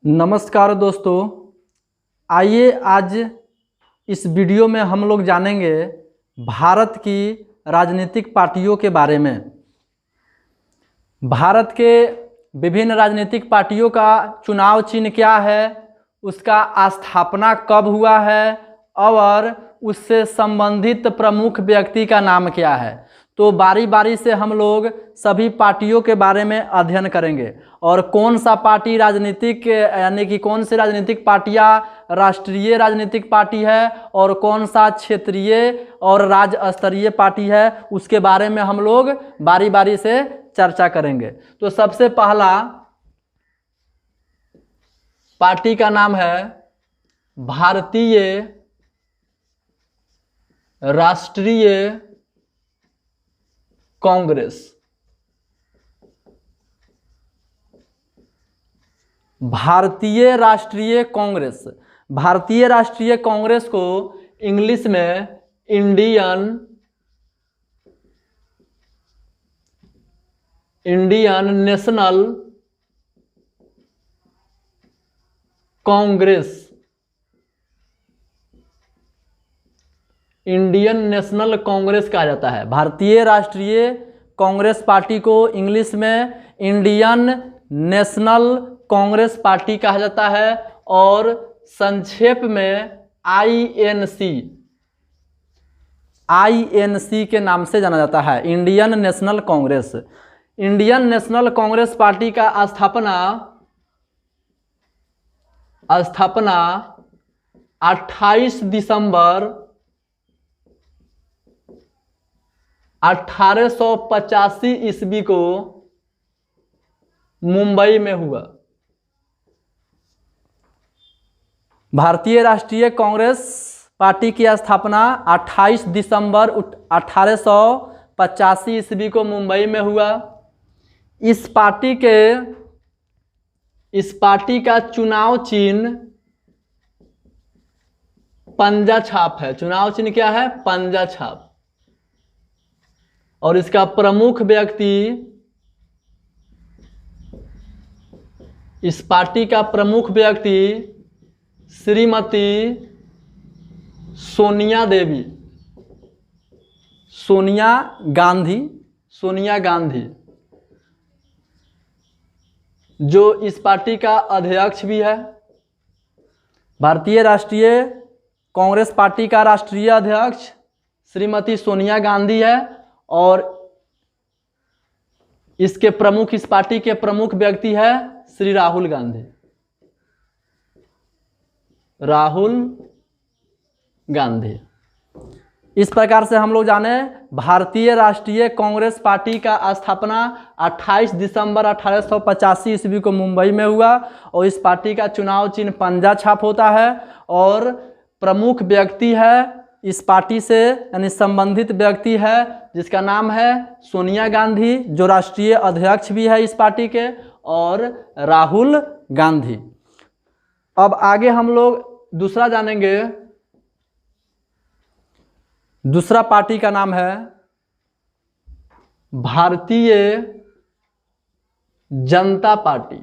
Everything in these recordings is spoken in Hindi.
नमस्कार दोस्तों, आइए आज इस वीडियो में हम लोग जानेंगे भारत की राजनीतिक पार्टियों के बारे में। भारत के विभिन्न राजनीतिक पार्टियों का चुनाव चिन्ह क्या है, उसका स्थापना कब हुआ है और उससे संबंधित प्रमुख व्यक्ति का नाम क्या है। तो बारी बारी से हम लोग सभी पार्टियों के बारे में अध्ययन करेंगे और कौन सा पार्टी राजनीतिक यानी कि कौन सी राजनीतिक पार्टियां राष्ट्रीय राजनीतिक पार्टी है और कौन सा क्षेत्रीय और राज्य स्तरीय पार्टी है, उसके बारे में हम लोग बारी बारी से चर्चा करेंगे। तो सबसे पहला पार्टी का नाम है भारतीय राष्ट्रीय कांग्रेस। भारतीय राष्ट्रीय कांग्रेस, भारतीय राष्ट्रीय कांग्रेस को इंग्लिश में Indian national Congress, Indian national Congress कहा जाता है। भारतीय राष्ट्रीय कांग्रेस पार्टी को इंग्लिश में इंडियन नेशनल कांग्रेस पार्टी कहा जाता है और संक्षेप में आईएनसी के नाम से जाना जाता है, Indian national Congress. Indian national Congress party का स्थापना 28 दिसंबर 1885 ईस्वी को मुंबई में हुआ। भारतीय राष्ट्रीय कांग्रेस पार्टी की स्थापना 28 दिसंबर 1885 ईस्वी को मुंबई में हुआ। इस पार्टी का चुनाव चिन्ह पंजा छाप है। चुनाव चिन्ह क्या है? पंजा छाप। और इसका प्रमुख व्यक्ति, इस पार्टी का प्रमुख व्यक्ति श्रीमती सोनिया देवी, सोनिया गांधी, जो इस पार्टी का अध्यक्ष भी है। भारतीय राष्ट्रीय कांग्रेस पार्टी का राष्ट्रीय अध्यक्ष श्रीमती सोनिया गांधी है और इस पार्टी के प्रमुख व्यक्ति है श्री राहुल गांधी। इस प्रकार से हम लोग जाने भारतीय राष्ट्रीय कांग्रेस पार्टी का स्थापना 28 दिसंबर 1885 ईस्वी को मुंबई में हुआ और इस पार्टी का चुनाव चिन्ह पंजा छाप होता है और प्रमुख व्यक्ति है इस पार्टी से यानी संबंधित व्यक्ति है जिसका नाम है सोनिया गांधी, जो राष्ट्रीय अध्यक्ष भी है इस पार्टी के, और राहुल गांधी। अब आगे हम लोग दूसरा जानेंगे। दूसरा पार्टी का नाम है Bharatiya Janata party.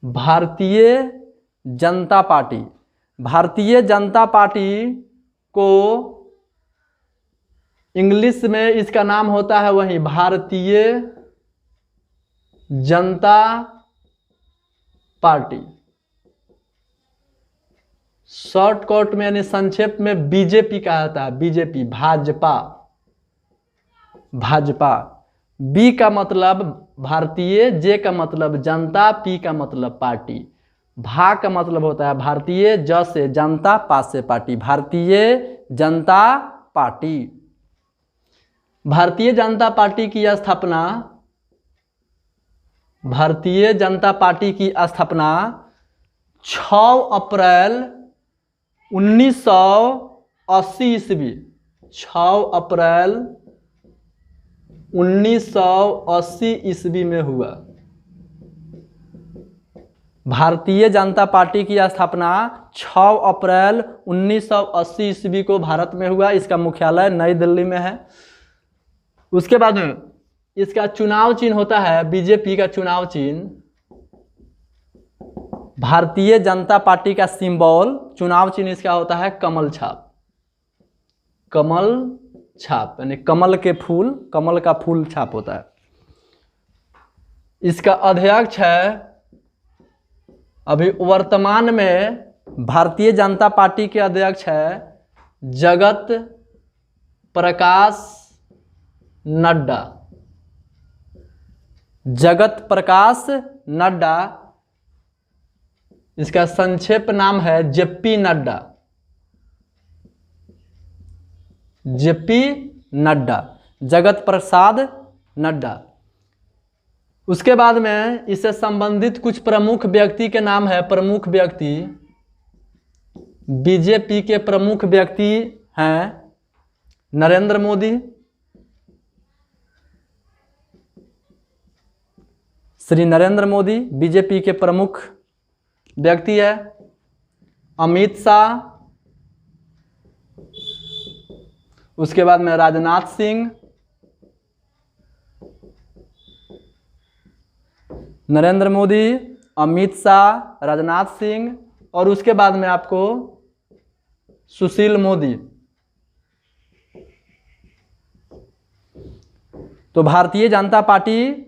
Bharatiya Janata party, Bharatiya Janata party को इंग्लिश में इसका नाम होता है वही भारतीय जनता पार्टी। शॉर्टकट में यानी संक्षेप में बीजेपी कहा जाता है, बीजेपी, भाजपा। बी का मतलब भारतीय, जे का मतलब जनता, पी का मतलब पार्टी। भा का मतलब होता है भारतीय, ज से जनता, पा से party, Bharatiya Janata party. Bharatiya Janata party की स्थापना, भारतीय जनता पार्टी की स्थापना 6 अप्रैल 1980 ईस्वी, 6 अप्रैल 1980 ईस्वी में हुआ। भारतीय जनता पार्टी की स्थापना 6 अप्रैल 1980 ईस्वी को भारत में हुआ। इसका मुख्यालय नई दिल्ली में है। उसके बाद में इसका चुनाव चिन्ह होता है, बीजेपी का चुनाव चिन्ह, भारतीय जनता पार्टी का सिंबल, चुनाव चिन्ह इसका होता है कमल छाप। कमल छाप यानी कमल के फूल, कमल का फूल छाप होता है। इसका अध्यक्ष है अभी वर्तमान में भारतीय जनता पार्टी के अध्यक्ष है जगत प्रकाश नड्डा। जगत प्रकाश नड्डा, इसका संक्षेप नाम है जेपी नड्डा। जेपी नड्डा, जगत प्रसाद नड्डा। उसके बाद में इससे संबंधित कुछ प्रमुख व्यक्ति के नाम है। प्रमुख व्यक्ति, बीजेपी के प्रमुख व्यक्ति हैं नरेंद्र मोदी, श्री नरेंद्र मोदी बीजेपी के प्रमुख व्यक्ति है। अमित शाह, उसके बाद में राजनाथ सिंह, नरेंद्र मोदी, अमित शाह, राजनाथ सिंह, और उसके बाद में आपको सुशील मोदी। तो भारतीय जनता पार्टी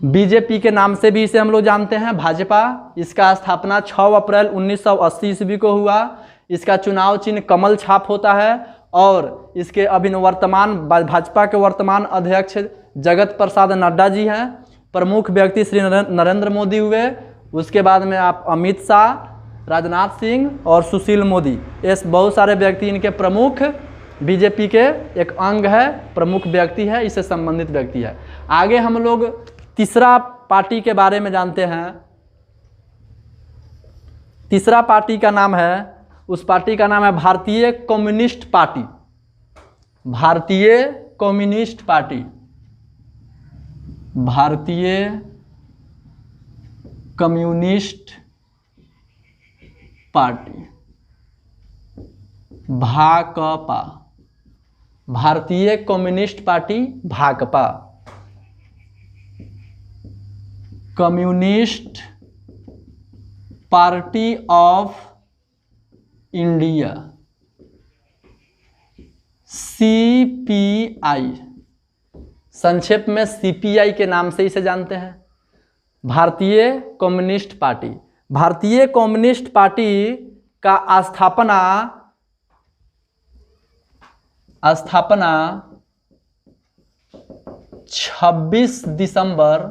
बीजेपी के नाम से भी इसे हम लोग जानते हैं, भाजपा। इसका स्थापना 6 अप्रैल 1980 ईस्वी को हुआ। इसका चुनाव चिन्ह कमल छाप होता है और इसके अभी वर्तमान भाजपा के वर्तमान अध्यक्ष जगत प्रसाद नड्डा जी हैं। प्रमुख व्यक्ति श्री नरेंद्र मोदी हुए। उसके बाद में आप अमित शाह, राजनाथ सिंह और सुशील मोदी, ये बहुत सारे व्यक्ति इनके प्रमुख बीजेपी के एक अंग है, प्रमुख व्यक्ति है, इससे संबंधित व्यक्ति है। आगे हम लोग तीसरा पार्टी के बारे में जानते हैं। तीसरा पार्टी का नाम है, उस पार्टी का नाम है भारतीय कम्युनिस्ट पार्टी। भारतीय कम्युनिस्ट पार्टी, भारतीय कम्युनिस्ट पार्टी, भाकपा। भारतीय communist party Bhakpa, communist party of India, CPI, संक्षेप में सीपीआई के नाम से इसे जानते हैं। भारतीय कम्युनिस्ट पार्टी। भारतीय कम्युनिस्ट पार्टी का स्थापना 26 दिसंबर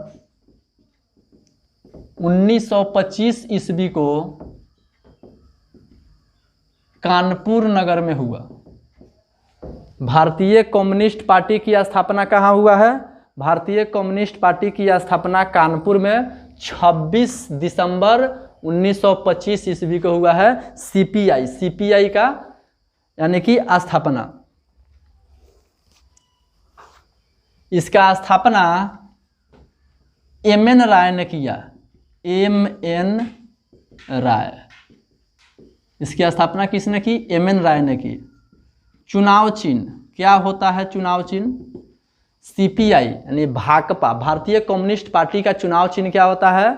1925 ईस्वी को कानपुर नगर में हुआ। भारतीय कम्युनिस्ट पार्टी की स्थापना कहाँ हुआ है? भारतीय कम्युनिस्ट पार्टी की स्थापना कानपुर में 26 दिसंबर 1925 ईस्वी को हुआ है। सीपीआई, सीपीआई का यानी कि स्थापना, इसका स्थापना एम.एन. राय ने किया। एम.एन. राय, इसकी स्थापना किसने की? एम.एन. राय ने की। चुनाव चिन्ह क्या होता है? चुनाव चिन्ह सीपीआई यानी भाकपा, भारतीय कम्युनिस्ट पार्टी का चुनाव चिन्ह क्या होता है?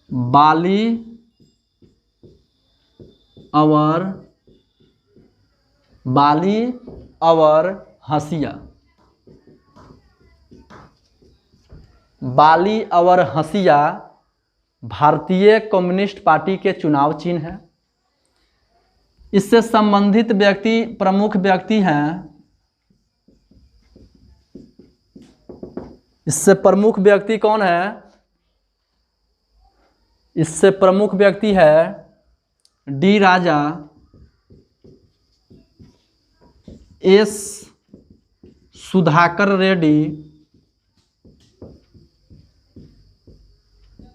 बाली और हंसिया। बाली और हंसिया भारतीय कम्युनिस्ट पार्टी के चुनाव चिन्ह है। इससे संबंधित व्यक्ति, प्रमुख व्यक्ति हैं, इससे प्रमुख व्यक्ति कौन है? इससे प्रमुख व्यक्ति है डी राजा, एस सुधाकर रेड्डी,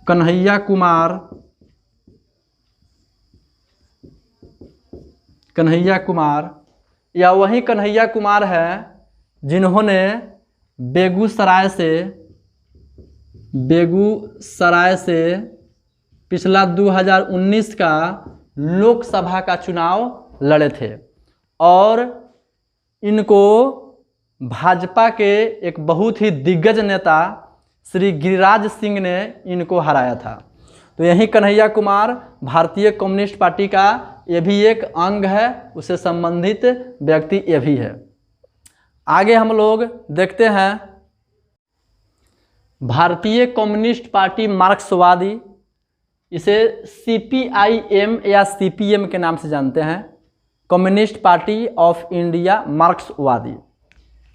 कन्हैया कुमार, या वही कन्हैया कुमार है जिन्होंने बेगूसराय से पिछला 2019 का लोकसभा का चुनाव लड़े थे और इनको भाजपा के एक बहुत ही दिग्गज नेता श्री गिरिराज सिंह ने इनको हराया था। तो यही कन्हैया कुमार भारतीय कम्युनिस्ट पार्टी का ये भी एक अंग है, उससे संबंधित व्यक्ति ये भी है। आगे हम लोग देखते हैं भारतीय कम्युनिस्ट पार्टी मार्क्सवादी, इसे CPIM या CPM के नाम से जानते हैं, कम्युनिस्ट पार्टी ऑफ इंडिया मार्क्सवादी।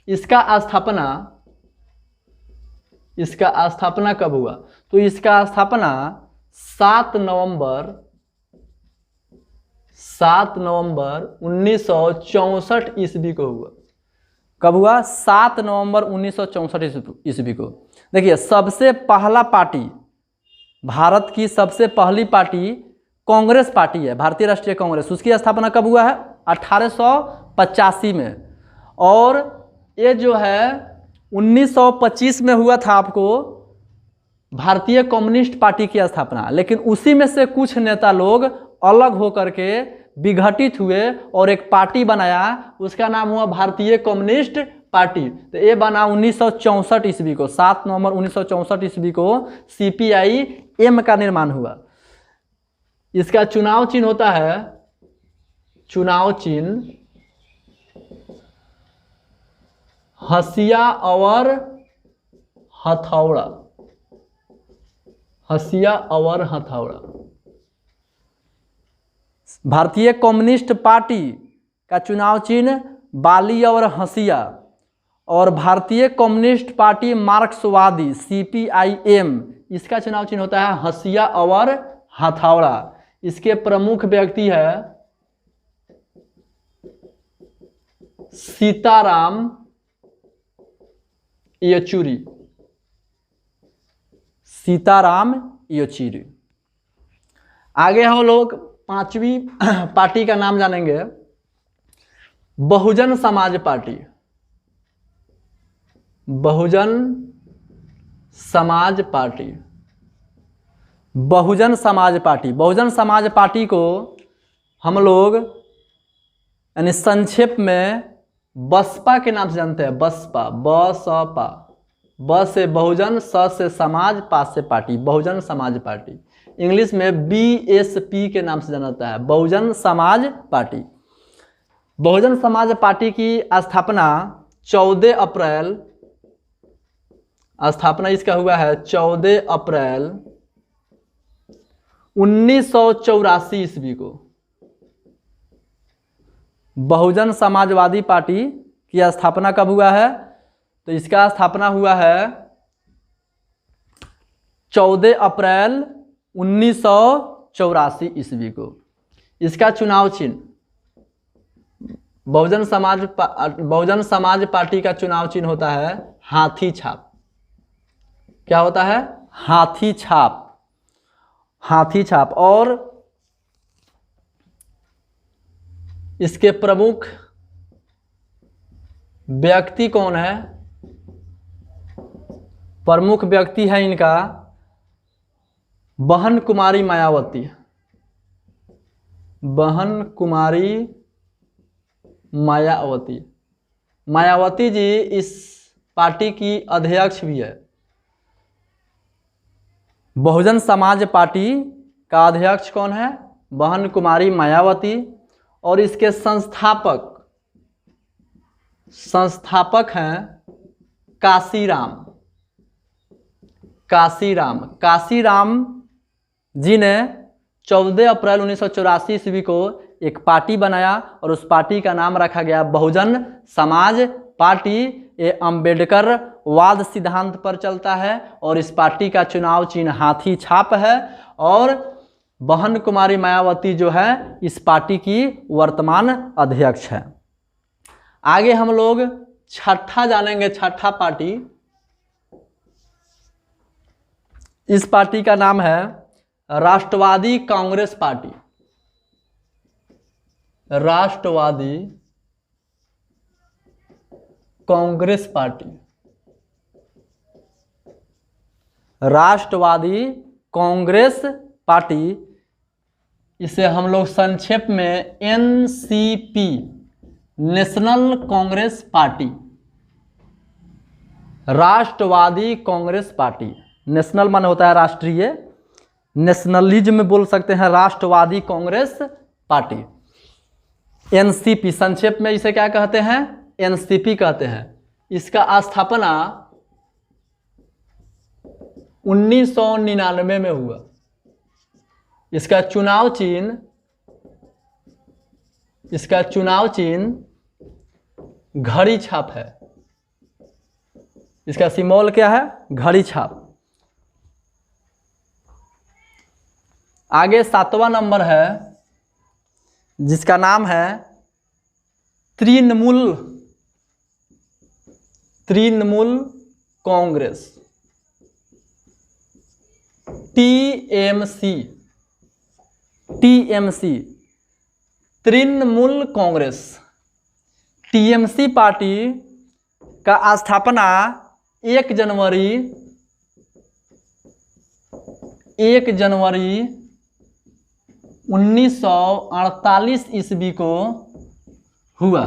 इसका स्थापना कब हुआ? तो इसका स्थापना 7 नवंबर 1964 ईस्वी को हुआ। कब हुआ? 7 नवंबर 1964 ईस्वी को। देखिए, सबसे पहला पार्टी, भारत की सबसे पहली पार्टी कांग्रेस पार्टी है, भारतीय राष्ट्रीय कांग्रेस। उसकी स्थापना कब हुआ है? 1885 में। और ये जो है 1925 में हुआ था आपको भारतीय कम्युनिस्ट पार्टी की स्थापना। लेकिन उसी में से कुछ नेता लोग अलग होकर के विघटित हुए और एक पार्टी बनाया, उसका नाम हुआ भारतीय कम्युनिस्ट पार्टी। तो ये बना 1964 ईस्वी को, 7 नवंबर 1964 ईस्वी को CPIM का निर्माण हुआ। इसका चुनाव चिन्ह होता है, चुनाव चिन्ह हसिया और हथौड़ा, हसिया और हथौड़ा। भारतीय कम्युनिस्ट पार्टी का चुनाव चिन्ह बाली और हसिया, और भारतीय कम्युनिस्ट पार्टी मार्क्सवादी CPIM, इसका चुनाव चिन्ह होता है हसिया और हथौड़ा। इसके प्रमुख व्यक्ति है सीताराम येचुरी, सीताराम येचुरी। आगे हम लोग 5वीं पार्टी का नाम जानेंगे, Bahujan Samaj party. Bahujan Samaj party, Bahujan Samaj party. Bahujan Samaj party को हम लोग यानी संक्षेप में बसपा के नाम से जानते हैं। बसपा, बसपा, ब से बहुजन, स से समाज, पा से party, Bahujan Samaj party. English में BSP के नाम से जाना जाता है, बहुजन समाज पार्टी। बहुजन समाज पार्टी की स्थापना 14 अप्रैल, स्थापना इसका हुआ है 14 अप्रैल 1984 ईस्वी को। बहुजन समाजवादी पार्टी की स्थापना कब हुआ है? तो इसका स्थापना हुआ है 14 अप्रैल 1984 ईस्वी को। इसका चुनाव चिन्ह, बहुजन समाज पार्टी का चुनाव चिन्ह होता है हाथी छाप। क्या होता है? हाथी छाप, हाथी छाप। और इसके प्रमुख व्यक्ति कौन है? प्रमुख व्यक्ति है इनका बहन कुमारी मायावती। बहन कुमारी मायावती, मायावती जी इस पार्टी की अध्यक्ष भी है। बहुजन समाज पार्टी का अध्यक्ष कौन है? बहन कुमारी मायावती। और इसके संस्थापक हैं काशीराम। काशीराम जी ने 14 अप्रैल 1984 ईस्वी को एक पार्टी बनाया और उस पार्टी का नाम रखा गया बहुजन समाज पार्टी। ये अम्बेडकर वाद सिद्धांत पर चलता है और इस पार्टी का चुनाव चिन्ह हाथी छाप है। और बहन कुमारी मायावती जो है इस पार्टी की वर्तमान अध्यक्ष है। आगे हम लोग छठा जानेंगे, छठा पार्टी। इस पार्टी का नाम है राष्ट्रवादी कांग्रेस पार्टी। राष्ट्रवादी कांग्रेस पार्टी, राष्ट्रवादी कांग्रेस पार्टी, इसे हम लोग संक्षेप में NCP, नेशनल कांग्रेस पार्टी, राष्ट्रवादी कांग्रेस पार्टी। नेशनल माने होता है राष्ट्रीय, नेशनलिज्म बोल सकते हैं राष्ट्रवादी कांग्रेस पार्टी। एनसीपी संक्षेप में इसे क्या कहते हैं, एनसीपी कहते हैं। इसका स्थापना 1999 में हुआ। इसका चुनाव चिन्ह घड़ी छाप है। इसका सिंबल क्या है, घड़ी छाप। आगे 7वां नंबर है जिसका नाम है Trinamool Congress, TMC. Trinamool Congress. TMC party का स्थापना 1 जनवरी 1948 ईस्वी को हुआ।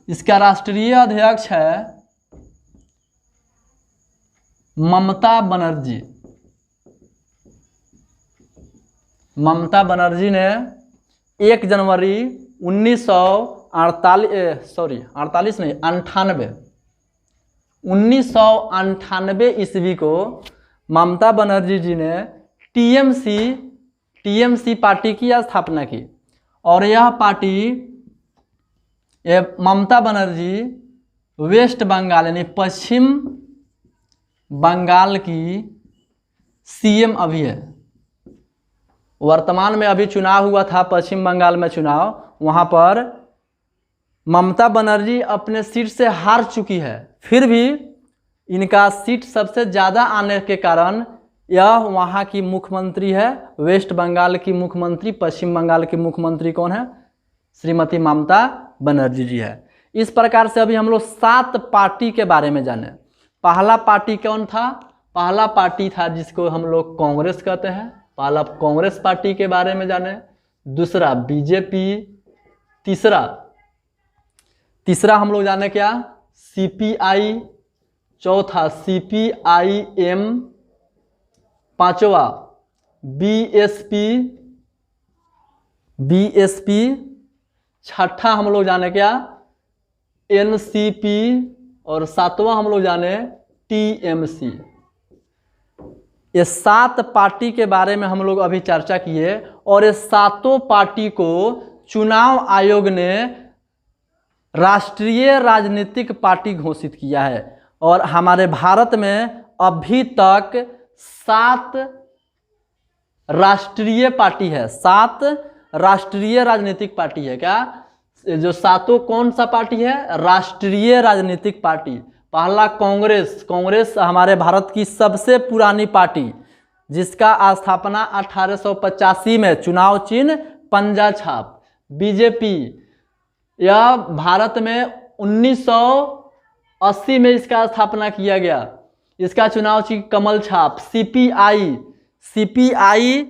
इसका राष्ट्रीय अध्यक्ष है ममता बनर्जी। ममता बनर्जी ने 1 जनवरी 1998 ईस्वी को ममता बनर्जी जी ने टीएमसी पार्टी की स्थापना की। और यह पार्टी ममता बनर्जी वेस्ट बंगाल यानी पश्चिम बंगाल की सीएम अभी है। वर्तमान में अभी चुनाव हुआ था पश्चिम बंगाल में चुनाव, वहाँ पर ममता बनर्जी अपने सीट से हार चुकी है। फिर भी इनका सीट सबसे ज़्यादा आने के कारण यह वहाँ की मुख्यमंत्री है। वेस्ट बंगाल की मुख्यमंत्री, पश्चिम बंगाल की मुख्यमंत्री कौन है, श्रीमती ममता बनर्जी जी है। इस प्रकार से अभी हम लोग 7 पार्टी के बारे में जाने। पहला पार्टी कौन था, पहला पार्टी था जिसको हम लोग कांग्रेस कहते हैं। पहला कांग्रेस पार्टी के बारे में जाने। दूसरा बीजेपी। तीसरा हम लोग जाने क्या, सीपीआई। चौथा सीपीआईएम। पांचवा बीएसपी। छठा हम लोग जाने क्या, एनसीपी। और 7वां हम लोग जाने टीएमसी। ये 7 पार्टी के बारे में हम लोग अभी चर्चा किए। और ये 7 पार्टी को चुनाव आयोग ने राष्ट्रीय राजनीतिक पार्टी घोषित किया है। और हमारे भारत में अभी तक 7 राष्ट्रीय पार्टी है, 7 राष्ट्रीय राजनीतिक पार्टी है। क्या जो 7 कौन सा पार्टी है, राष्ट्रीय राजनीतिक पार्टी। पहला कांग्रेस हमारे भारत की सबसे पुरानी पार्टी, जिसका स्थापना 1885 में, चुनाव चिन्ह पंजा छाप। बीजेपी, यह भारत में 1980 में इसका स्थापना किया गया। इसका चुनाव चिन्ह कमल छाप। सीपीआई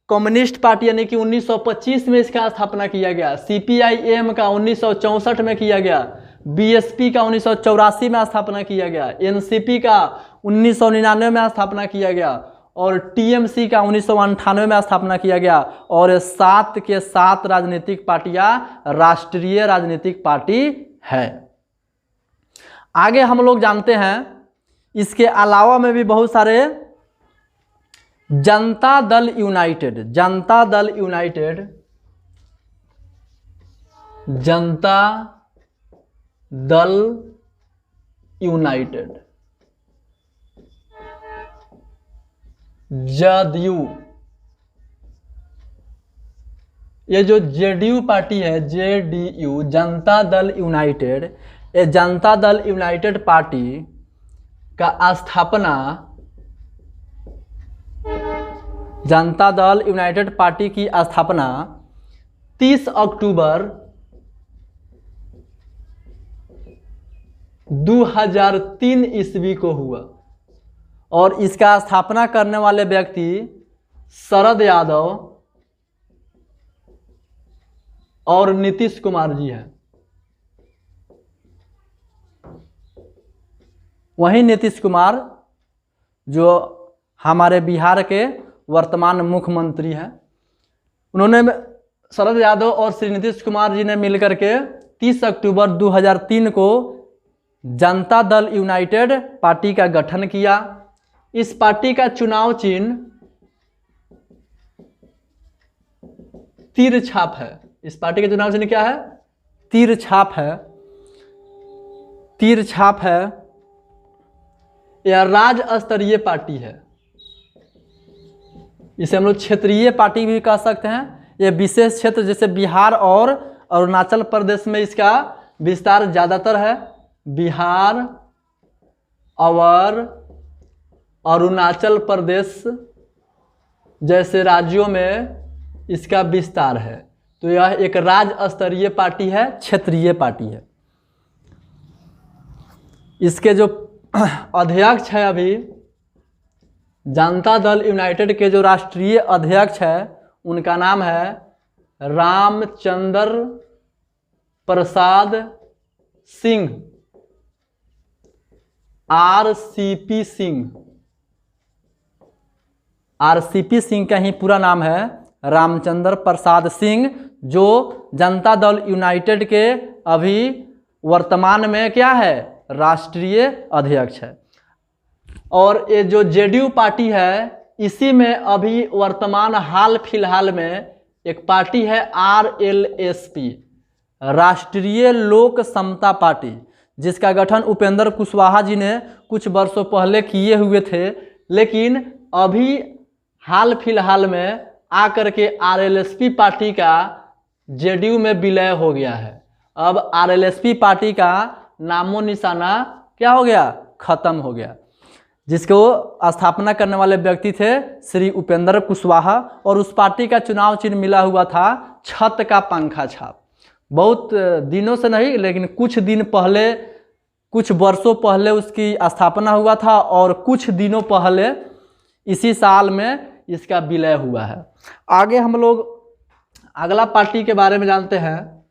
कम्युनिस्ट पार्टी यानी कि 1925 में इसका स्थापना किया गया। सीपीआईएम का 1964 में किया गया। बीएसपी का 1984 में स्थापना किया गया। एनसीपी का 1999 में स्थापना किया गया। और टीएमसी का 1998 में स्थापना किया गया। और 7 के 7 राजनीतिक पार्टियां राष्ट्रीय राजनीतिक पार्टी है। आगे हम लोग जानते हैं इसके अलावा में भी बहुत सारे जनता दल यूनाइटेड, जनता दल यूनाइटेड जदयू। ये जो जेडीयू पार्टी है, जेडीयू जनता दल यूनाइटेड, ये जनता दल यूनाइटेड पार्टी का स्थापना, जनता दल यूनाइटेड पार्टी की स्थापना 30 अक्टूबर 2003 ईस्वी को हुआ। और इसका स्थापना करने वाले व्यक्ति शरद यादव और नीतीश कुमार जी हैं। वहीं नीतीश कुमार जो हमारे बिहार के वर्तमान मुख्यमंत्री हैं, उन्होंने शरद यादव और श्री नीतीश कुमार जी ने मिलकर के 30 अक्टूबर 2003 को जनता दल यूनाइटेड पार्टी का गठन किया। इस पार्टी का चुनाव चिन्ह तीर छाप है। इस पार्टी का चुनाव चिन्ह क्या है? तीर छाप है। तीर छाप है। यह राज्य स्तरीय पार्टी है। इसे हम लोग क्षेत्रीय पार्टी भी कह सकते हैं। यह विशेष क्षेत्र जैसे बिहार और अरुणाचल प्रदेश में इसका विस्तार ज़्यादातर है। बिहार और अरुणाचल प्रदेश जैसे राज्यों में इसका विस्तार है। तो यह एक राज्य स्तरीय पार्टी है, क्षेत्रीय पार्टी है। इसके जो अध्यक्ष है, अभी जनता दल यूनाइटेड के जो राष्ट्रीय अध्यक्ष है, उनका नाम है रामचंद्र प्रसाद सिंह, RCP सिंह। RCP सिंह का ही पूरा नाम है रामचंद्र प्रसाद सिंह, जो जनता दल यूनाइटेड के अभी वर्तमान में क्या है? राष्ट्रीय अध्यक्ष है। और ये जो जेडीयू पार्टी है, इसी में अभी वर्तमान हाल फिलहाल में एक पार्टी है RLSP, राष्ट्रीय लोक समता पार्टी, जिसका गठन उपेंद्र कुशवाहा जी ने कुछ वर्षों पहले किए हुए थे, लेकिन अभी हाल फिलहाल में आकर के RLSP पार्टी का जेडीयू में विलय हो गया है। अब RLSP पार्टी का नामो निशाना क्या हो गया? खत्म हो गया। जिसको स्थापना करने वाले व्यक्ति थे श्री उपेंद्र कुशवाहा, और उस पार्टी का चुनाव चिन्ह मिला हुआ था छत का पंखा छाप। बहुत दिनों से नहीं, लेकिन कुछ दिन पहले, कुछ वर्षों पहले उसकी स्थापना हुआ था, और कुछ दिनों पहले इसी साल में इसका विलय हुआ है। आगे हम लोग अगला पार्टी के बारे में जानते हैं,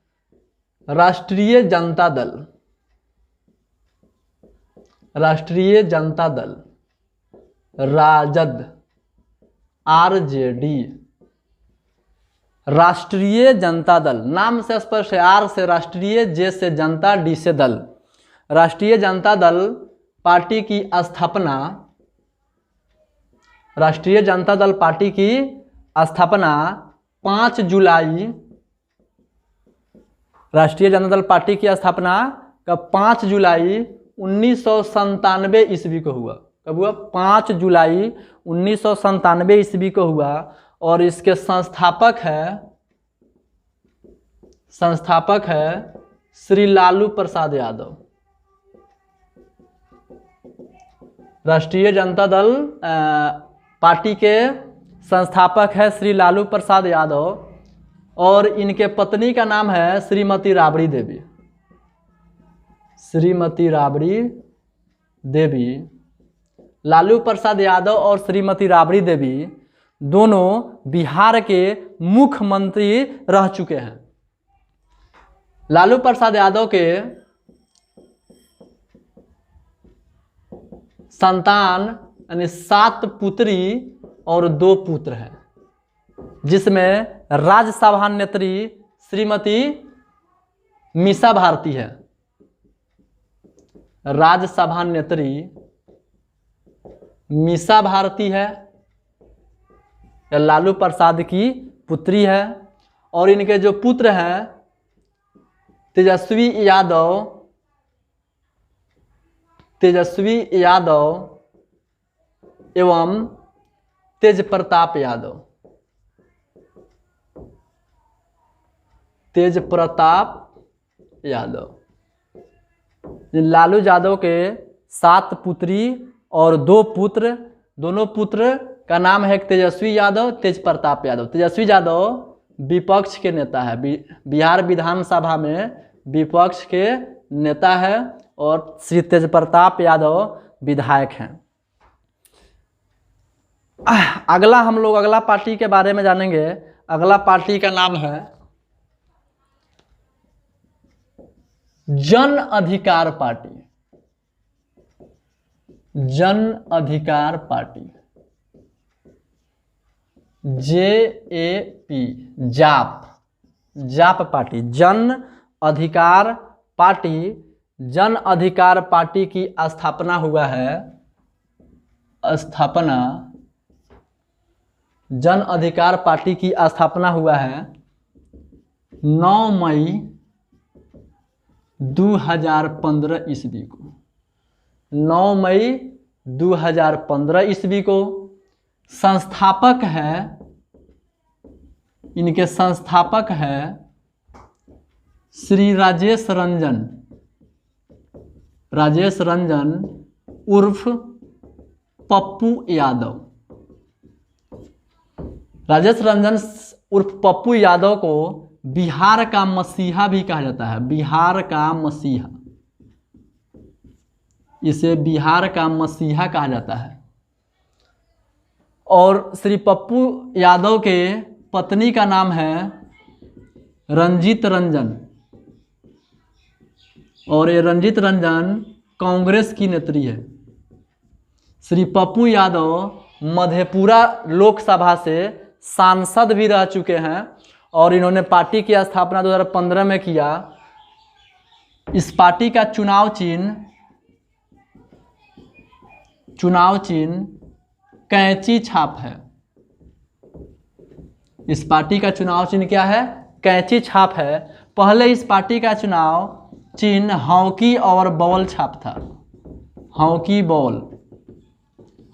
राष्ट्रीय जनता दल। राष्ट्रीय जनता दल, राजद, RJD। राष्ट्रीय जनता दल नाम से स्पष्ट है। R से राष्ट्रीय, J से जनता, D से दल। राष्ट्रीय जनता दल पार्टी की स्थापना, राष्ट्रीय जनता दल पार्टी की स्थापना 5 जुलाई, राष्ट्रीय जनता दल पार्टी की स्थापना का 5 जुलाई 1997 ईस्वी को हुआ। कब हुआ? 5 जुलाई 1997 ईस्वी को हुआ। और इसके संस्थापक है श्री लालू प्रसाद यादव। राष्ट्रीय जनता दल पार्टी के संस्थापक है श्री लालू प्रसाद यादव, और इनके पत्नी का नाम है श्रीमती राबड़ी देवी। श्रीमती राबड़ी देवी, लालू प्रसाद यादव और श्रीमती राबड़ी देवी दोनों बिहार के मुख्यमंत्री रह चुके हैं। लालू प्रसाद यादव के संतान यानी 7 पुत्री और 2 पुत्र हैं, जिसमें राज्यसभा नेत्री श्रीमती मीसा भारती है। राज्यसभा नेत्री मीसा भारती है, लालू प्रसाद की पुत्री है। और इनके जो पुत्र हैं तेजस्वी यादव एवं तेज प्रताप यादव। तेज प्रताप यादव। लालू यादव के 7 पुत्री और 2 पुत्र, दोनों पुत्र का नाम है तेजस्वी यादव, तेज प्रताप यादव। तेजस्वी यादव विपक्ष के नेता है, बिहार विधानसभा में विपक्ष के नेता है, और श्री तेज प्रताप यादव विधायक हैं। अगला हम लोग अगला पार्टी के बारे में जानेंगे। अगला पार्टी का नाम है जन अधिकार पार्टी। जन अधिकार पार्टी, JAP, जाप पार्टी, जन अधिकार पार्टी। जन अधिकार पार्टी की स्थापना हुआ है, जन अधिकार पार्टी की स्थापना हुआ है 9 मई 2015 ईस्वी को। 9 मई 2015 ईस्वी को। संस्थापक है, इनके संस्थापक है श्री राजेश रंजन उर्फ पप्पू यादव। राजेश रंजन उर्फ पप्पू यादव को बिहार का मसीहा भी कहा जाता है, बिहार का मसीहा, इसे बिहार का मसीहा कहा जाता है। और श्री पप्पू यादव के पत्नी का नाम है रंजीत रंजन, और ये रंजीत रंजन कांग्रेस की नेत्री है। श्री पप्पू यादव मधेपुरा लोकसभा से सांसद भी रह चुके हैं और इन्होंने पार्टी की स्थापना 2015 में किया। इस पार्टी का चुनाव चिन्ह कैंची छाप है। इस पार्टी का चुनाव चिन्ह क्या है? कैंची छाप है। पहले इस पार्टी का चुनाव चिन्ह हॉकी और बॉल छाप था,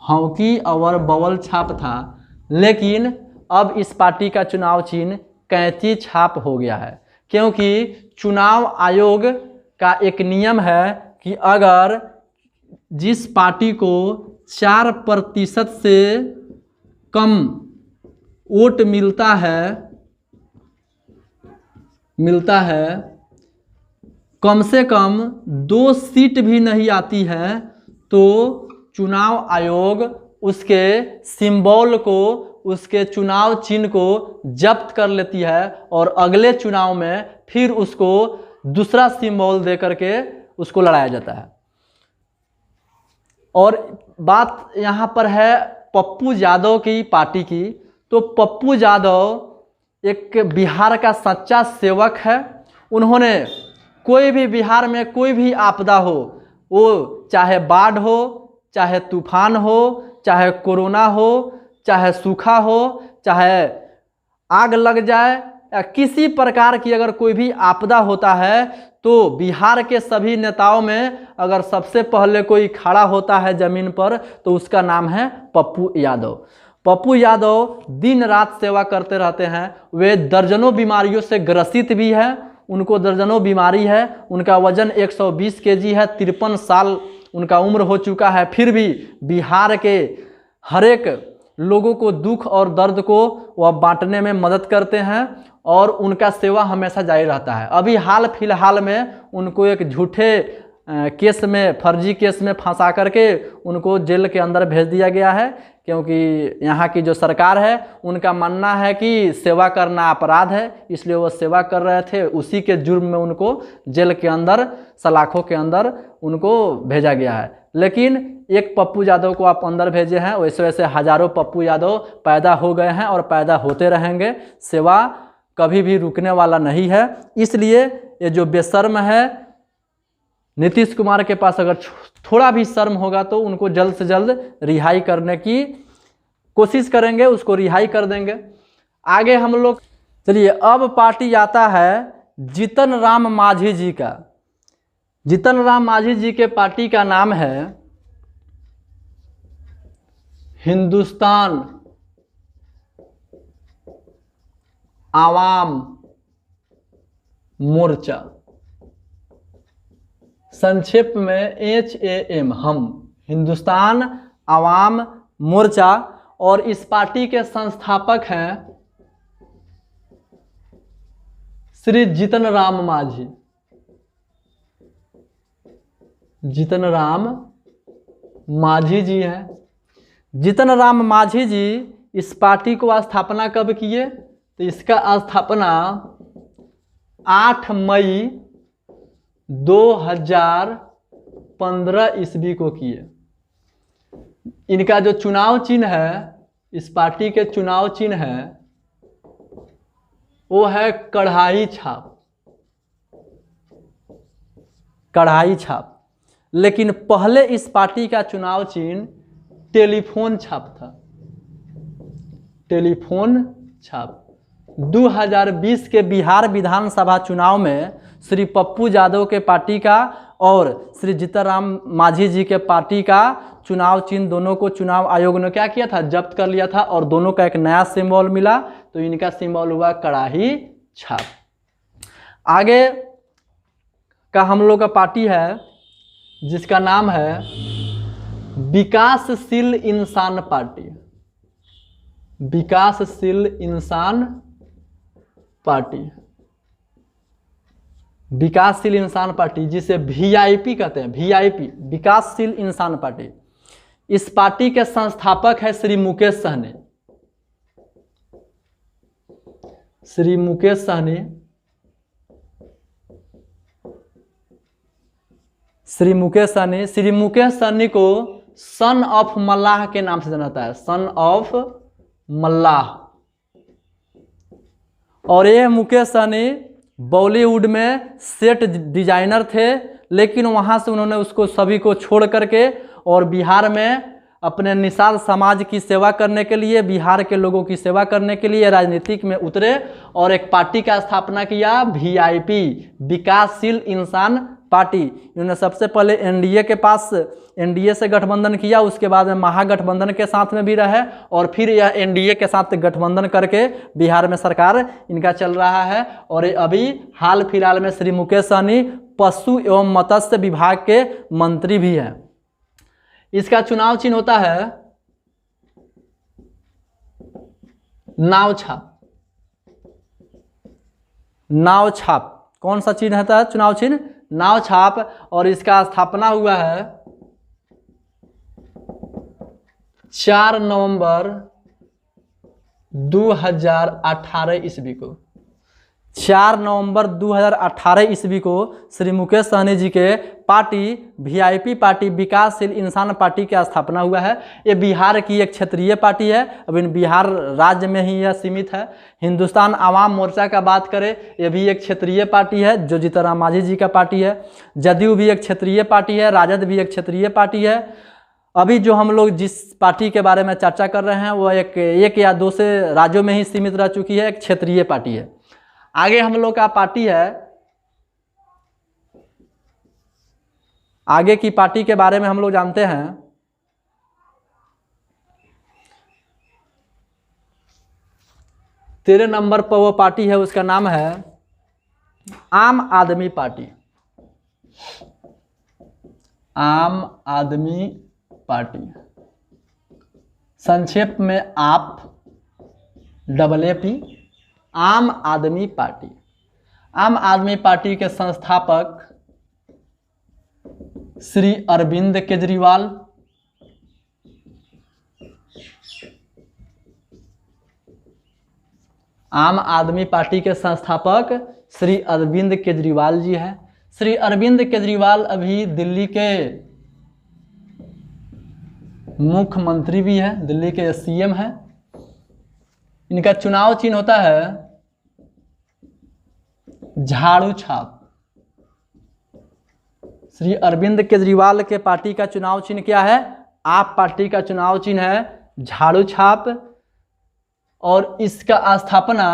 हॉकी और बॉल छाप था, लेकिन अब इस पार्टी का चुनाव चिन्ह कैंची छाप हो गया है, क्योंकि चुनाव आयोग का एक नियम है कि अगर जिस पार्टी को 4% से कम वोट मिलता है, कम से कम 2 सीट भी नहीं आती है, तो चुनाव आयोग उसके सिंबल को, उसके चुनाव चिन्ह को जब्त कर लेती है और अगले चुनाव में फिर उसको दूसरा सिंबल दे करके उसको लड़ाया जाता है। और बात यहाँ पर है पप्पू यादव की पार्टी की, तो पप्पू यादव एक बिहार का सच्चा सेवक है। उन्होंने कोई भी बिहार में कोई भी आपदा हो, वो चाहे बाढ़ हो, चाहे तूफान हो, चाहे कोरोना हो, चाहे सूखा हो, चाहे आग लग जाए, या किसी प्रकार की अगर कोई भी आपदा होता है, तो बिहार के सभी नेताओं में अगर सबसे पहले कोई खड़ा होता है जमीन पर तो उसका नाम है पप्पू यादव। पप्पू यादव दिन रात सेवा करते रहते हैं। वे दर्जनों बीमारियों से ग्रसित भी हैं, उनको दर्जनों बीमारी है, उनका वजन 120 केजी है, 53 साल उनका उम्र हो चुका है, फिर भी बिहार के हर एक लोगों को दुख और दर्द को वह बांटने में मदद करते हैं और उनका सेवा हमेशा जारी रहता है। अभी हाल फिलहाल में उनको एक झूठे केस में, फर्जी केस में फंसा करके उनको जेल के अंदर भेज दिया गया है, क्योंकि यहाँ की जो सरकार है उनका मानना है कि सेवा करना अपराध है, इसलिए वो सेवा कर रहे थे, उसी के जुर्म में उनको जेल के अंदर, सलाखों के अंदर उनको भेजा गया है। लेकिन एक पप्पू यादव को आप अंदर भेजे हैं, वैसे वैसे हजारों पप्पू यादव पैदा हो गए हैं और पैदा होते रहेंगे। सेवा कभी भी रुकने वाला नहीं है। इसलिए ये जो बेशर्म है नीतीश कुमार के पास अगर थोड़ा भी शर्म होगा तो उनको जल्द से जल्द रिहाई करने की कोशिश करेंगे, उसको रिहाई कर देंगे। आगे हम लोग चलिए, अब पार्टी आता है जीतन राम मांझी जी का। जीतन राम मांझी जी के पार्टी का नाम है हिंदुस्तान आवाम मोर्चा, संक्षेप में HAM, हम, हिंदुस्तान आवाम मोर्चा। और इस पार्टी के संस्थापक हैं श्री जीतन राम मांझी। जीतन राम मांझी जी हैं। जीतन राम मांझी जी इस पार्टी को स्थापना कब किए? तो इसका स्थापना 8 मई 2015 ईस्वी को किए। इनका जो चुनाव चिन्ह है, इस पार्टी के चुनाव चिन्ह है वो है कढ़ाई छाप, कढ़ाई छाप। लेकिन पहले इस पार्टी का चुनाव चिन्ह टेलीफोन छाप था, टेलीफोन छाप। 2020 के बिहार विधानसभा चुनाव में श्री पप्पू यादव के पार्टी का और श्री जीतनराम मांझी जी के पार्टी का चुनाव चिन्ह, दोनों को चुनाव आयोग ने क्या किया था, जब्त कर लिया था और दोनों का एक नया सिंबल मिला। तो इनका सिंबल हुआ कड़ाही छाप। आगे का हम लोग का पार्टी है जिसका नाम है विकासशील इंसान पार्टी, विकासशील इंसान पार्टी, विकासशील इंसान पार्टी जिसे वीआईपी कहते हैं, वीआईपी, विकासशील इंसान पार्टी। इस पार्टी के संस्थापक है श्री मुकेश सहनी, श्री मुकेश सहनी, श्री मुकेश सहनी। श्री मुकेश सहनी को सन ऑफ मल्लाह के नाम से जाना जाता है, सन ऑफ मल्लाह। और ये मुकेश सहनी बॉलीवुड में सेट डिजाइनर थे, लेकिन वहां से उन्होंने उसको सभी को छोड़ करके और बिहार में अपने निषाद समाज की सेवा करने के लिए, बिहार के लोगों की सेवा करने के लिए राजनीतिक में उतरे और एक पार्टी का स्थापना किया, वीआईपी, विकासशील इंसान पार्टी। इन्होंने सबसे पहले एनडीए के पास, एनडीए से गठबंधन किया, उसके बाद में महागठबंधन के साथ में भी रहे और फिर यह एनडीए के साथ गठबंधन करके बिहार में सरकार इनका चल रहा है। और अभी हाल फिलहाल में श्री मुकेश सहनी पशु एवं मत्स्य विभाग के मंत्री भी हैं। इसका चुनाव चिन्ह होता है नाव छाप, नाव छाप। कौन सा चिन्ह होता है चुनाव चिन्ह? नाव छाप। और इसका स्थापना हुआ है 4 नवंबर 2018 ईस्वी को। 4 नवंबर 2018 ईस्वी को श्री मुकेश सहनी जी के पार्टी वीआईपी पार्टी विकासशील इंसान पार्टी की स्थापना हुआ है। ये बिहार की एक क्षेत्रीय पार्टी है, अब इन बिहार राज्य में ही यह सीमित है। हिंदुस्तान आवाम मोर्चा का बात करें, ये भी एक क्षेत्रीय पार्टी है जो जीतनराम मांझी जी का पार्टी है। जदयू भी एक क्षेत्रीय पार्टी है, राजद भी एक क्षेत्रीय पार्टी है। अभी जो हम लोग जिस पार्टी के बारे में चर्चा कर रहे हैं वो एक या 2 से राज्यों में ही सीमित रह चुकी है, एक क्षेत्रीय पार्टी है। आगे हम लोग का पार्टी है, आगे की पार्टी के बारे में हम लोग जानते हैं। 13 नंबर पर वो पार्टी है, उसका नाम है आम आदमी पार्टी, आम आदमी पार्टी, संक्षेप में आप, AAP, आम आदमी पार्टी। आम आदमी पार्टी के संस्थापक श्री अरविंद केजरीवाल, आम आदमी पार्टी के संस्थापक श्री अरविंद केजरीवाल जी हैं। श्री अरविंद केजरीवाल अभी दिल्ली के मुख्यमंत्री भी है, दिल्ली के सीएम है। इनका चुनाव चिन्ह होता है झाड़ू छाप। श्री अरविंद केजरीवाल के पार्टी का चुनाव चिन्ह क्या है? आप पार्टी का चुनाव चिन्ह है झाड़ू छाप। और इसका स्थापना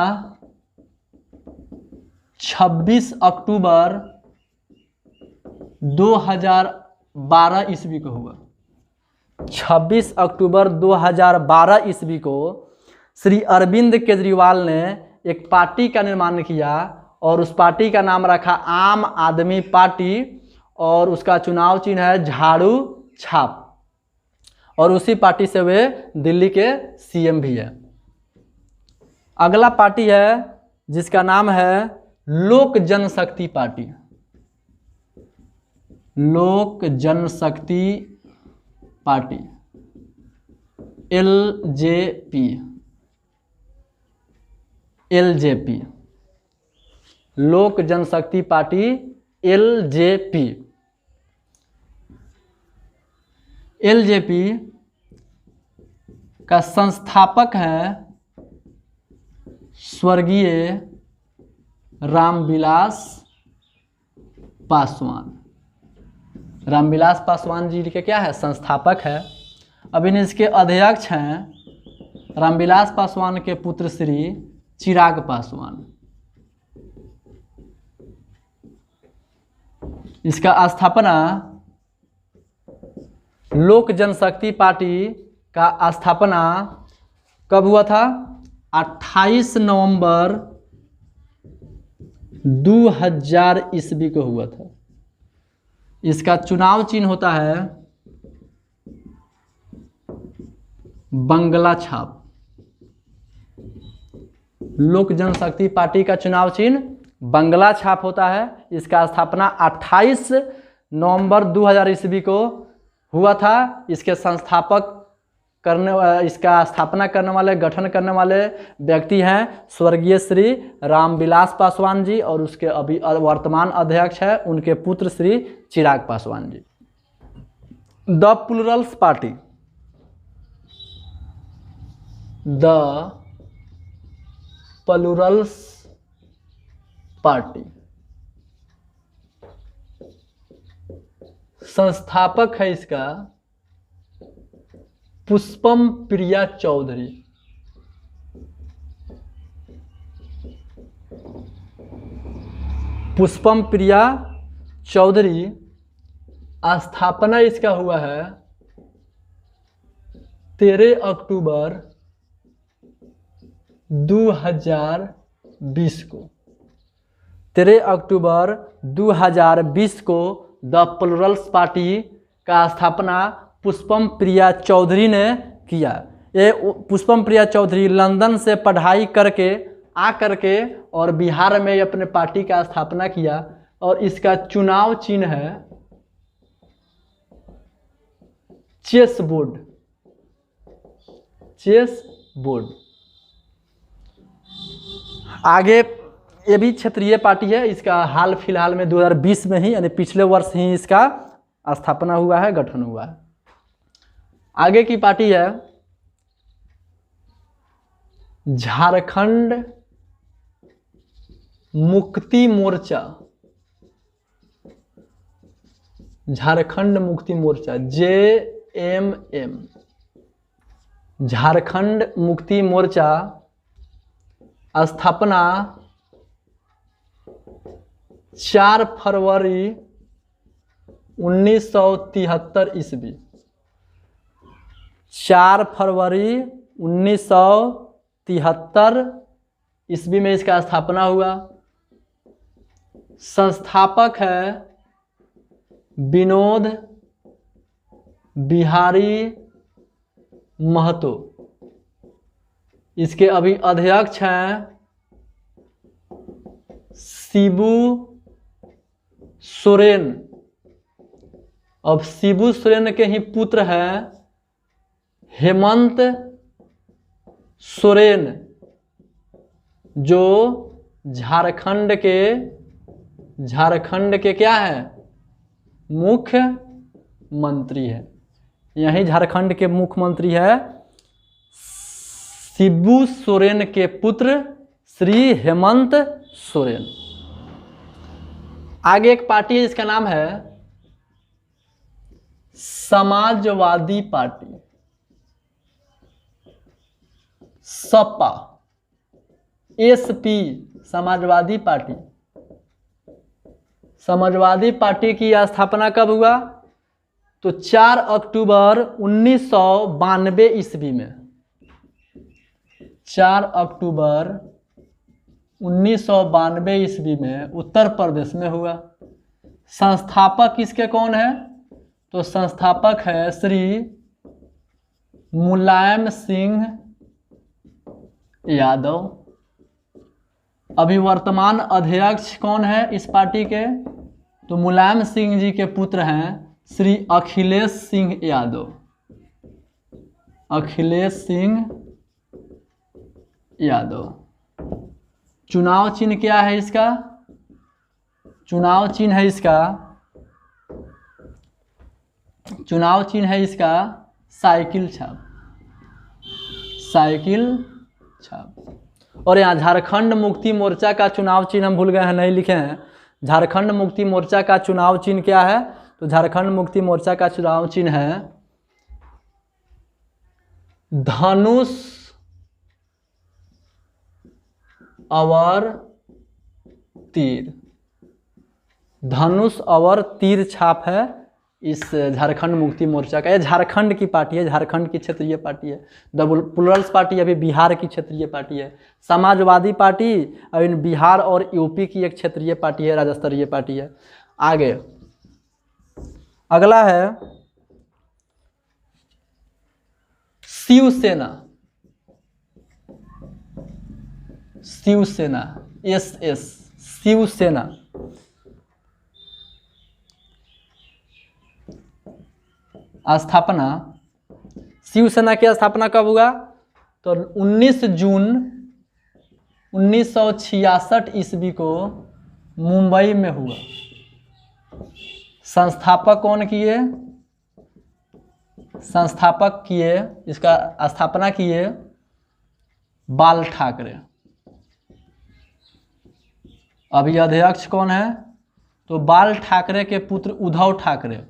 26 अक्टूबर 2012 ईस्वी को हुआ। 26 अक्टूबर 2012 ईस्वी को श्री अरविंद केजरीवाल ने एक पार्टी का निर्माण किया और उस पार्टी का नाम रखा आम आदमी पार्टी और उसका चुनाव चिन्ह है झाड़ू छाप। और उसी पार्टी से वे दिल्ली के सीएम भी है। अगला पार्टी है जिसका नाम है लोक जनशक्ति पार्टी, लोक जनशक्ति पार्टी, LJP, LJP, लोक जनशक्ति पार्टी LJP। LJP का संस्थापक है स्वर्गीय रामविलास पासवान। रामविलास पासवान जी के क्या है, संस्थापक है। अब इसके अध्यक्ष हैं रामविलास पासवान के पुत्र श्री चिराग पासवान। इसका स्थापना लोक जनशक्ति पार्टी का स्थापना कब हुआ था, 28 नवंबर 2000 ईस्वी को हुआ था। इसका चुनाव चिन्ह होता है बंगला छाप। लोक जनशक्ति पार्टी का चुनाव चिन्ह बंगला छाप होता है। इसका स्थापना 28 नवंबर 2000 ईस्वी को हुआ था। इसके संस्थापक इसका स्थापना करने वाले, गठन करने वाले व्यक्ति हैं स्वर्गीय श्री रामविलास पासवान जी, और उसके अभी वर्तमान अध्यक्ष है उनके पुत्र Shri Chirag Paswan ji. The Plurals Party, the Plurals Party संस्थापक है इसका पुष्पम प्रिया चौधरी। पुष्पम प्रिया चौधरी। स्थापना इसका हुआ है 13 अक्टूबर 2020 को। 13 अक्टूबर 2020 को द प्लूरल्स पार्टी का स्थापना पुष्पम प्रिया चौधरी ने किया। ये पुष्पम प्रिया चौधरी लंदन से पढ़ाई करके आकर के और बिहार में अपने पार्टी का स्थापना किया, और इसका चुनाव चिन्ह है चेस बोर्ड। Chess board. आगे ये भी क्षेत्रीय पार्टी है। इसका हाल फिलहाल में 2020 में ही, यानी पिछले वर्ष ही इसका स्थापना हुआ है, गठन हुआ है। आगे की पार्टी है झारखंड मुक्ति मोर्चा। झारखंड मुक्ति मोर्चा, JMM। झारखंड मुक्ति मोर्चा स्थापना 4 फरवरी 1973 ईस्वी। 4 फरवरी 1973 ईस्वी में इसका स्थापना हुआ। संस्थापक है विनोद बिहारी महतो। इसके अभी अध्यक्ष हैं शिबू सोरेन। अब शिबू सोरेन के ही पुत्र हैं हेमंत सोरेन, जो झारखंड के क्या है, मुख्यमंत्री है। यही झारखंड के मुख्यमंत्री है शिबू सोरेन के पुत्र श्री हेमंत सोरेन। आगे एक पार्टी है जिसका नाम है Samajwadi party, Sapa, SP। Samajwadi party. Samajwadi party की स्थापना कब हुआ, तो 4 अक्टूबर 1992 ईस्वी में। 4 अक्टूबर 1992 ईस्वी में उत्तर प्रदेश में हुआ। संस्थापक इसके कौन है, तो संस्थापक है श्री मुलायम सिंह यादव। अभी वर्तमान अध्यक्ष कौन है इस पार्टी के, तो मुलायम सिंह जी के पुत्र हैं श्री अखिलेश सिंह यादव। अखिलेश सिंह यादव। चुनाव चिन्ह क्या है इसका, चुनाव चिन्ह है इसका साइकिल छाप। साइकिल छाप। और यहाँ झारखंड मुक्ति मोर्चा का चुनाव चिन्ह हम भूल गए हैं, नहीं लिखे हैं। झारखंड मुक्ति मोर्चा का चुनाव चिन्ह क्या है? तो झारखंड मुक्ति मोर्चा का चुनाव चिन्ह है धनुष और तीर। धनुष और तीर छाप है इस झारखंड मुक्ति मोर्चा का। यह झारखंड की पार्टी है, झारखंड की क्षेत्रीय पार्टी है। द प्लूरल्स पार्टी अभी बिहार की क्षेत्रीय पार्टी है। समाजवादी पार्टी अभी बिहार और यूपी की एक क्षेत्रीय पार्टी है, राज्य स्तरीय पार्टी है। आगे अगला है शिवसेना। शिवसेना SS शिवसेना। स्थापना, शिवसेना की स्थापना कब हुआ? तो 19 जून 1966 ईस्वी को मुंबई में हुआ। संस्थापक कौन किए? संस्थापक किए, इसका स्थापना किए बाल ठाकरे। अभी अध्यक्ष कौन है? तो बाल ठाकरे के पुत्र उद्धव ठाकरे।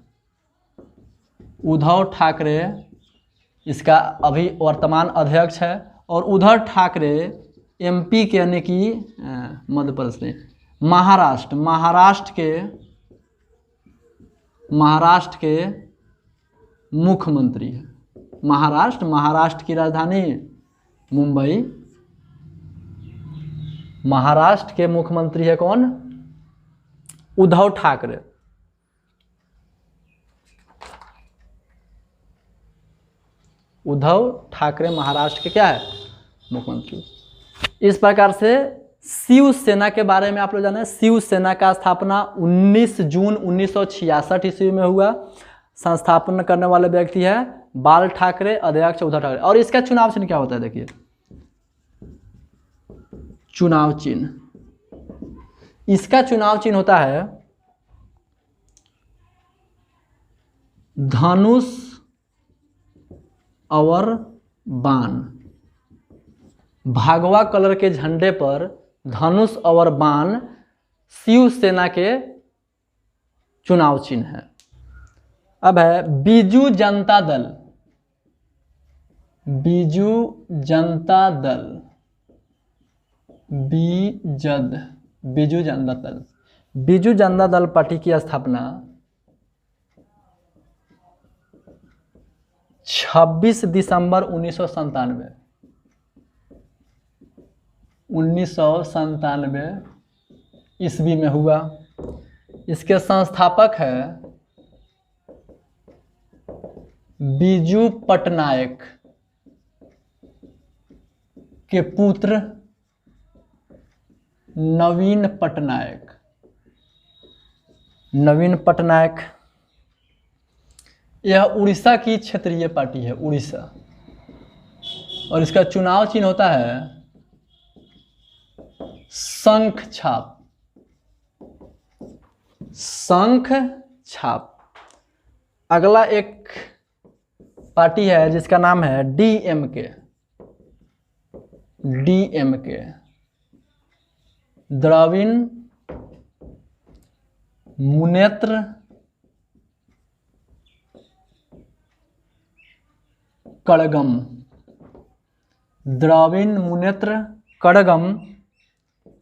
उद्धव ठाकरे इसका अभी वर्तमान अध्यक्ष है। और उद्धव ठाकरे MP के यानी कि मध्य प्रदेश में महाराष्ट्र के मुख्यमंत्री है। महाराष्ट्र की राजधानी मुंबई। महाराष्ट्र के मुख्यमंत्री है कौन? उद्धव ठाकरे। उद्धव ठाकरे महाराष्ट्र के क्या है? मुख्यमंत्री। इस प्रकार से शिवसेना के बारे में आप लोग जाने। शिवसेना का स्थापना 19 जून 1966 ईस्वी में हुआ। संस्थापन करने वाले व्यक्ति है बाल ठाकरे, अध्यक्ष उद्धव ठाकरे। और इसका चुनाव चिन्ह क्या होता है? देखिए चुनाव चिन्ह, इसका चुनाव चिन्ह होता है धनुष और बाण। भगवा कलर के झंडे पर धनुष और बाण शिवसेना के चुनाव चिन्ह है। अब है बीजू जनता दल। बीजू जनता दल, बीजू जनता दल। बीजू जनता दल पार्टी की स्थापना 26 दिसंबर 1997 ईस्वी में हुआ। इसके संस्थापक है बीजू पटनायक के पुत्र नवीन पटनायक। नवीन पटनायक यह उड़ीसा की क्षेत्रीय पार्टी है, उड़ीसा। और इसका चुनाव चिन्ह होता है शंख छाप। शंख छाप। अगला एक पार्टी है जिसका नाम है DMK। DMK द्रविड़ मुनेत्र कड़गम। द्रविड़ मुनेत्र कड़गम।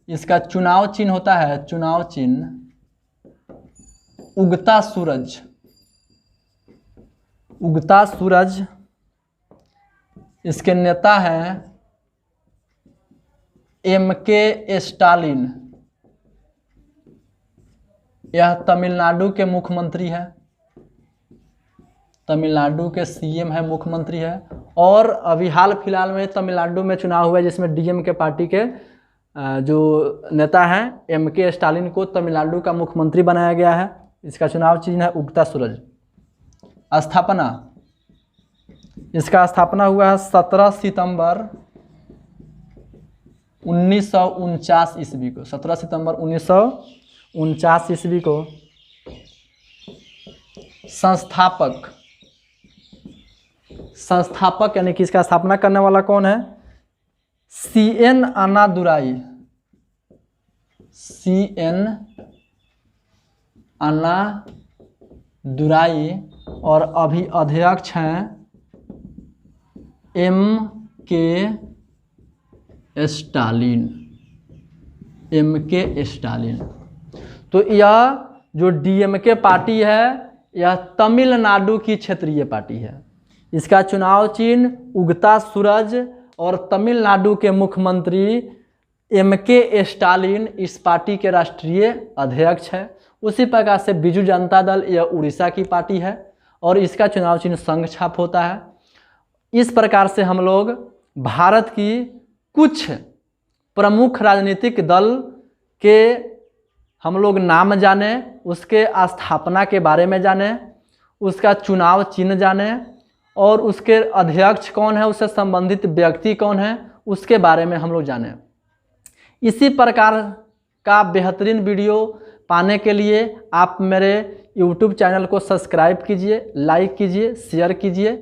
इसका चुनाव चिन्ह होता है, चुनाव चिन्ह उगता सूरज। उगता सूरज। इसके नेता हैं MK स्टालिन। यह तमिलनाडु के मुख्यमंत्री है। तमिलनाडु के CM है, मुख्यमंत्री है। और अभी हाल फिलहाल में तमिलनाडु में चुनाव हुआ है जिसमें DMK पार्टी के जो नेता हैं MK स्टालिन को तमिलनाडु का मुख्यमंत्री बनाया गया है। इसका चुनाव चिन्ह है उगता सूरज। स्थापना, इसका स्थापना हुआ है 17 सितंबर 1949 ईस्वी को। 17 सितंबर 1949 ईस्वी को। संस्थापक यानी कि इसका स्थापना करने वाला कौन है? CN अन्नादुराई। CN अन्नादुराई और अभी अध्यक्ष हैं MK स्टालिन। MK Stalin. तो यह जो DMK पार्टी है यह तमिलनाडु की क्षेत्रीय पार्टी है। इसका चुनाव चिन्ह उगता सूरज और तमिलनाडु के मुख्यमंत्री MK स्टालिन इस पार्टी के राष्ट्रीय अध्यक्ष है। उसी प्रकार से बीजू जनता दल यह उड़ीसा की पार्टी है और इसका चुनाव चिन्ह संख छाप होता है। इस प्रकार से हम लोग भारत की कुछ प्रमुख राजनीतिक दल के हम लोग नाम जाने, उसके स्थापना के बारे में जाने, उसका चुनाव चिन्ह जाने और उसके अध्यक्ष कौन है, उससे संबंधित व्यक्ति कौन है, उसके बारे में हम लोग जाने। इसी प्रकार का बेहतरीन वीडियो पाने के लिए आप मेरे YouTube चैनल को सब्सक्राइब कीजिए, लाइक कीजिए, शेयर कीजिए।